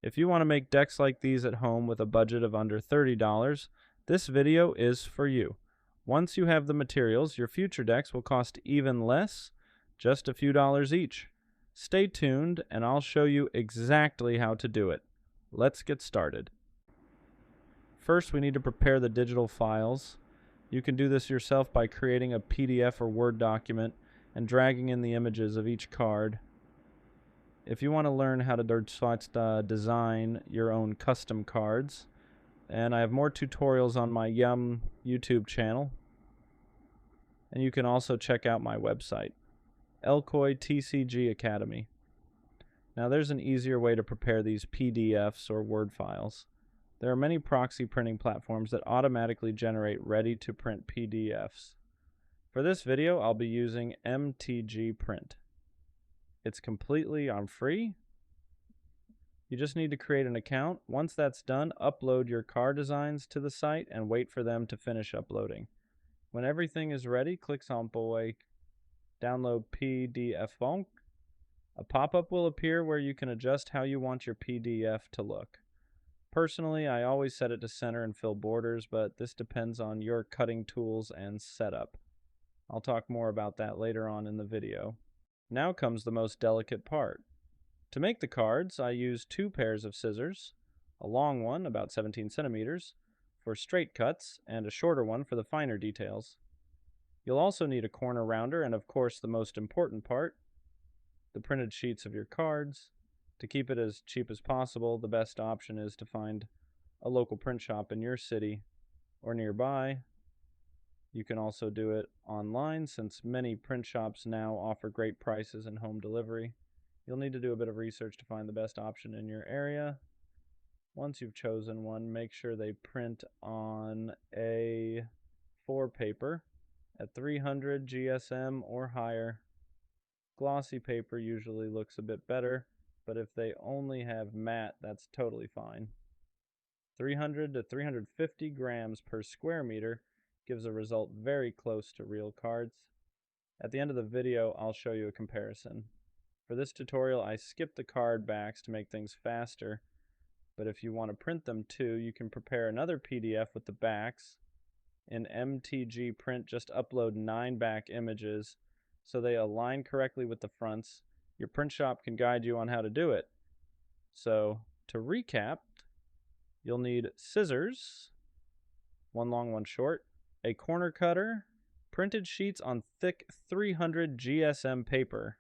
If you want to make decks like these at home with a budget of under $30, this video is for you. Once you have the materials, your future decks will cost even less, just a few dollars each. Stay tuned and I'll show you exactly how to do it. Let's get started. First, we need to prepare the digital files. You can do this yourself by creating a PDF or Word document and dragging in the images of each card. If you want to learn how to design your own custom cards, and I have more tutorials on my YouTube channel, and you can also check out my website, ElkoyTCG Academy. Now there's an easier way to prepare these PDFs or Word files. There are many proxy printing platforms that automatically generate ready-to-print PDFs. For this video, I'll be using MTG Print. It's completely free. You just need to create an account. Once that's done, upload your card designs to the site and wait for them to finish uploading. When everything is ready, click on Boy, download PDF file. A pop-up will appear where you can adjust how you want your PDF to look. Personally, I always set it to center and fill borders, but this depends on your cutting tools and setup. I'll talk more about that later on in the video. Now comes the most delicate part. To make the cards, I use 2 pairs of scissors, a long one, about 17 centimeters, for straight cuts, and a shorter one for the finer details. You'll also need a corner rounder, and of course the most important part, the printed sheets of your cards. To keep it as cheap as possible, the best option is to find a local print shop in your city or nearby. You can also do it online, since many print shops now offer great prices and home delivery. You'll need to do a bit of research to find the best option in your area. Once you've chosen one, make sure they print on A4 paper at 300 GSM or higher. Glossy paper usually looks a bit better, but if they only have matte, that's totally fine. 300 to 350 grams per square meter gives a result very close to real cards. At the end of the video, I'll show you a comparison. For this tutorial, I skipped the card backs to make things faster, but if you want to print them too, you can prepare another PDF with the backs. In MTG Print, just upload 9 back images so they align correctly with the fronts. Your print shop can guide you on how to do it. So, to recap, you'll need scissors, one long, one short, a corner cutter, printed sheets on thick 300 GSM paper.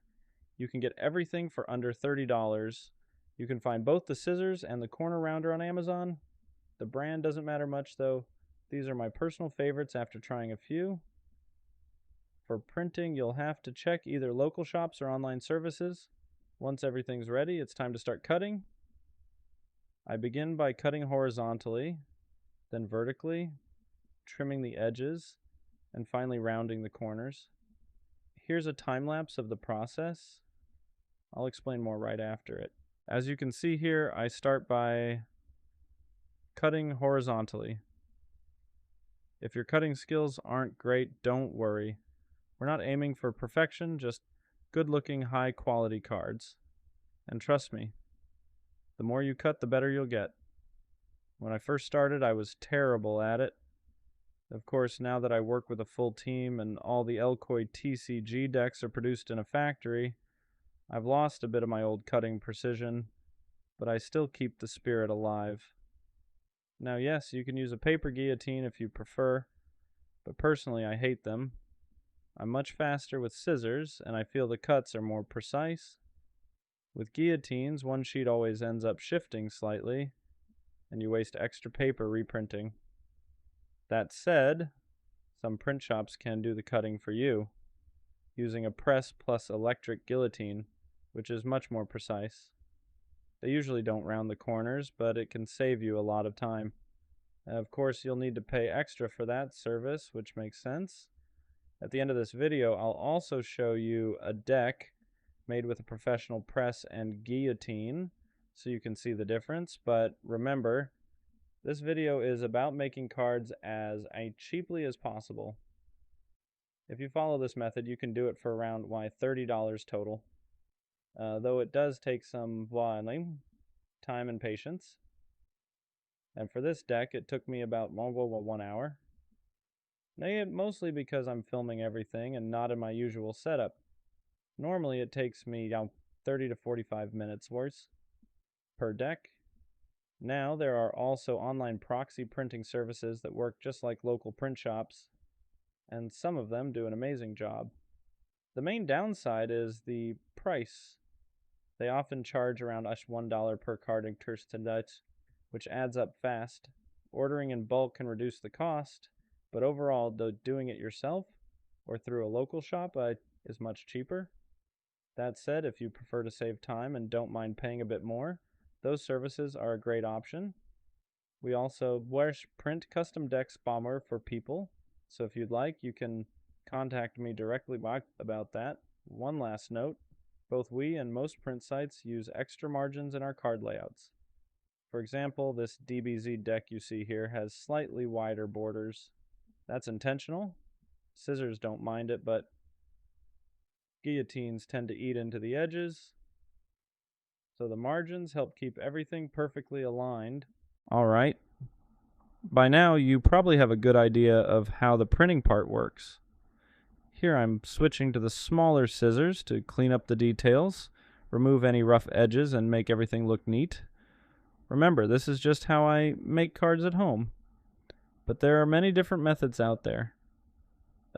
You can get everything for under $30. You can find both the scissors and the corner rounder on Amazon. The brand doesn't matter much though. These are my personal favorites after trying a few. For printing, you'll have to check either local shops or online services. Once everything's ready, it's time to start cutting. I begin by cutting horizontally, then vertically, trimming the edges, and finally rounding the corners. Here's a time lapse of the process. I'll explain more right after it. As you can see here, I start by cutting horizontally. If your cutting skills aren't great, don't worry. We're not aiming for perfection, just good-looking, high-quality cards. And trust me, the more you cut, the better you'll get. When I first started, I was terrible at it. Of course, now that I work with a full team and all the ElkoyTCG decks are produced in a factory, I've lost a bit of my old cutting precision, but I still keep the spirit alive. Now, yes, you can use a paper guillotine if you prefer, but personally I hate them. I'm much faster with scissors, and I feel the cuts are more precise. With guillotines, one sheet always ends up shifting slightly, and you waste extra paper reprinting. That said, some print shops can do the cutting for you, using a press plus electric guillotine, which is much more precise. They usually don't round the corners, but it can save you a lot of time. Of course, you'll need to pay extra for that service, which makes sense. At the end of this video, I'll also show you a deck made with a professional press and guillotine, so you can see the difference. But remember, this video is about making cards as cheaply as possible. If you follow this method, you can do it for around $30 total. Though it does take some voiling, time and patience. And for this deck, it took me about 1 hour. Mostly because I'm filming everything and not in my usual setup. Normally it takes me 30 to 45 minutes worth per deck. Now there are also online proxy printing services that work just like local print shops, and some of them do an amazing job. The main downside is the price. They often charge around $1 per card in Kirstendeutsch, which adds up fast. Ordering in bulk can reduce the cost, but overall, doing it yourself or through a local shop is much cheaper. That said, if you prefer to save time and don't mind paying a bit more, those services are a great option. We also print custom decks bomber for people, so if you'd like, you can contact me directly about that. One last note, both we and most print sites use extra margins in our card layouts. For example, this DBZ deck you see here has slightly wider borders. That's intentional. Scissors don't mind it, but guillotines tend to eat into the edges, so the margins help keep everything perfectly aligned. Alright, by now you probably have a good idea of how the printing part works. Here I'm switching to the smaller scissors to clean up the details, remove any rough edges, and make everything look neat. Remember, this is just how I make cards at home, but there are many different methods out there.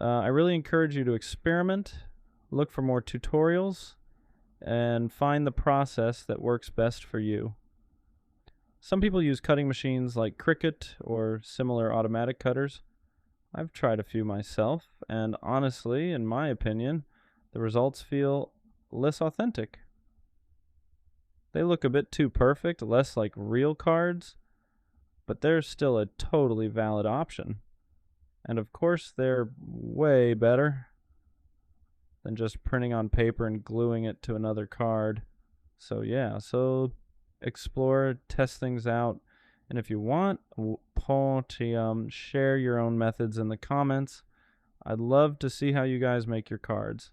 I really encourage you to experiment, look for more tutorials, and find the process that works best for you. Some people use cutting machines like Cricut or similar automatic cutters. I've tried a few myself, and honestly, in my opinion, the results feel less authentic. They look a bit too perfect, less like real cards, but they're still a totally valid option. And of course, they're way better than just printing on paper and gluing it to another card. So yeah, explore, test things out, and if you want, share your own methods in the comments. I'd love to see how you guys make your cards.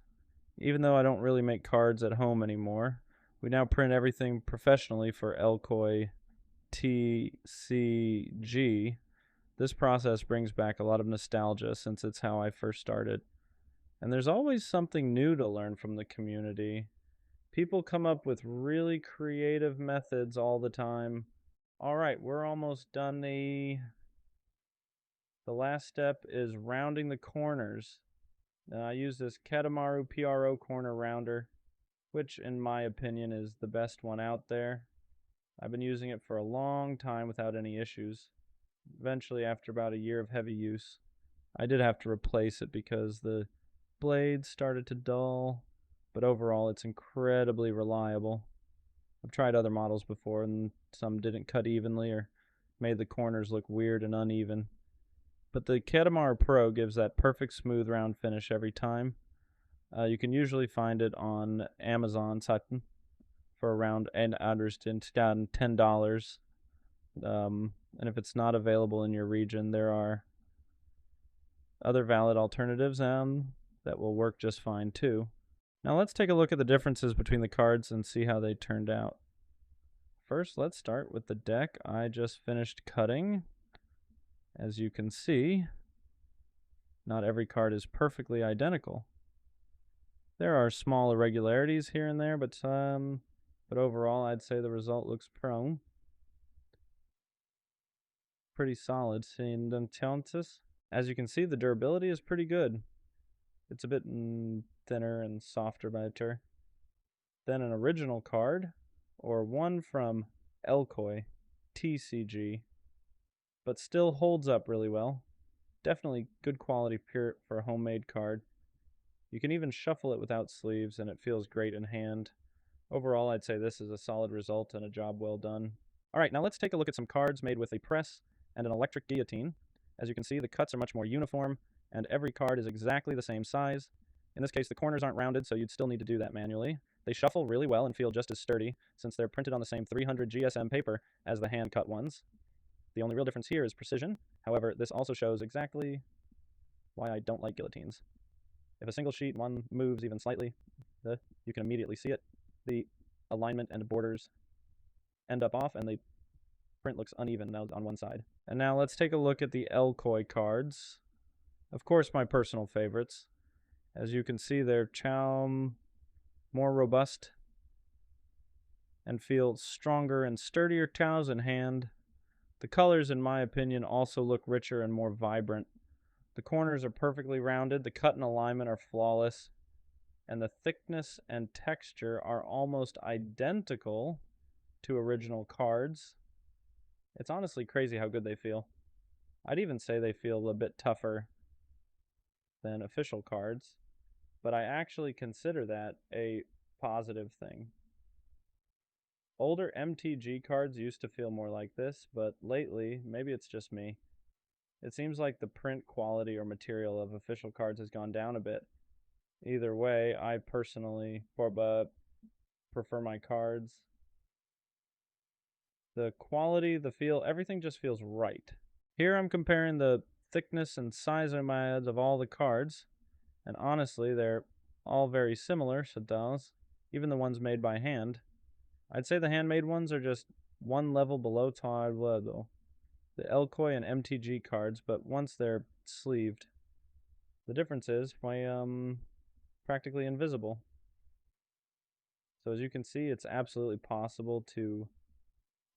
Even though I don't really make cards at home anymore, we now print everything professionally for ElkoyTCG. This process brings back a lot of nostalgia since it's how I first started. And there's always something new to learn from the community. People come up with really creative methods all the time. Alright, we're almost done. The last step is rounding the corners. I use this Katamaru PRO corner rounder, which in my opinion is the best one out there. I've been using it for a long time without any issues. Eventually, after about a year of heavy use, I did have to replace it because the blades started to dull, but overall it's incredibly reliable. I've tried other models before and some didn't cut evenly or made the corners look weird and uneven. But the Katamaru Pro gives that perfect smooth round finish every time. You can usually find it on Amazon for around $10. And if it's not available in your region, there are other valid alternatives that will work just fine too. Now let's take a look at the differences between the cards and see how they turned out. First, let's start with the deck I just finished cutting. As you can see, not every card is perfectly identical. There are small irregularities here and there, but overall I'd say the result looks pretty solid. As you can see, the durability is pretty good. It's a bit thinner and softer than an original card, or one from ElkoyTCG, but still holds up really well. Definitely good quality for a homemade card. You can even shuffle it without sleeves, and it feels great in hand. Overall, I'd say this is a solid result and a job well done. Alright, now let's take a look at some cards made with a press and an electric guillotine. As you can see, the cuts are much more uniform, and every card is exactly the same size. In this case, the corners aren't rounded, so you'd still need to do that manually. They shuffle really well and feel just as sturdy, since they're printed on the same 300 GSM paper as the hand-cut ones. The only real difference here is precision. However, this also shows exactly why I don't like guillotines. If a single sheet one moves even slightly, you can immediately see it. The alignment and borders end up off, and the print looks uneven now on one side. And now let's take a look at the Elkoy cards. Of course, my personal favorites. As you can see, they're more robust and feel stronger and sturdier cows in hand. The colors, in my opinion, also look richer and more vibrant. The corners are perfectly rounded, the cut and alignment are flawless, and the thickness and texture are almost identical to original cards. It's honestly crazy how good they feel. I'd even say they feel a bit tougher than official cards, but I actually consider that a positive thing. Older MTG cards used to feel more like this, but lately, maybe it's just me, it seems like the print quality or material of official cards has gone down a bit. Either way, I personally prefer my cards. The quality, the feel, everything just feels right. Here I'm comparing the thickness and size of all the cards, and honestly, they're all very similar, even the ones made by hand. I'd say the handmade ones are just one level below the Elkoy and MTG cards, but once they're sleeved, the difference is practically invisible. So as you can see, it's absolutely possible to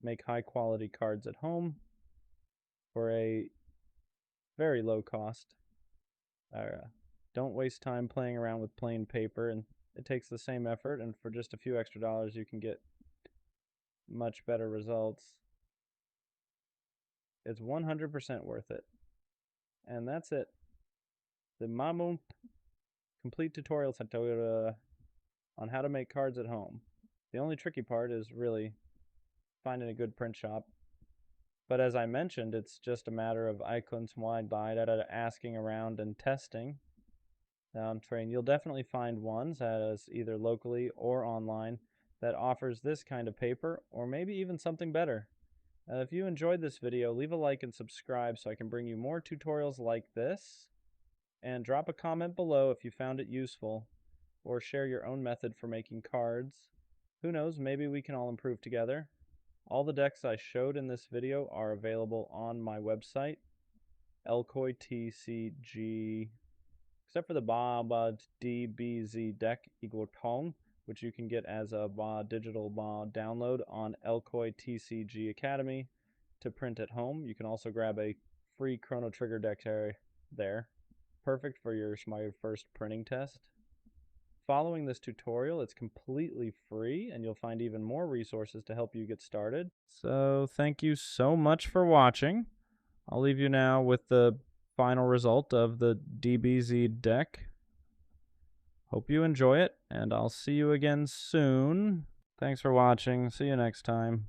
make high quality cards at home for a very low cost. Don't waste time playing around with plain paper, and it takes the same effort, and for just a few extra dollars you can get much better results. It's 100% worth it. And that's it. The Mamu complete tutorial on how to make cards at home. The only tricky part is really finding a good print shop. But as I mentioned, it's just a matter of asking around and testing. You'll definitely find ones as either locally or online that offers this kind of paper, or maybe even something better. If you enjoyed this video, leave a like and subscribe so I can bring you more tutorials like this. And drop a comment below if you found it useful, or share your own method for making cards. Who knows, maybe we can all improve together. All the decks I showed in this video are available on my website, ElkoyTCG, except for the DBZ deck equal home, which you can get as a digital download on ElkoyTCG Academy to print at home. You can also grab a free Chrono Trigger deck there. Perfect for my first printing test. Following this tutorial, it's completely free, and you'll find even more resources to help you get started. So thank you so much for watching. I'll leave you now with the final result of the DBZ deck. Hope you enjoy it, and I'll see you again soon. Thanks for watching. See you next time.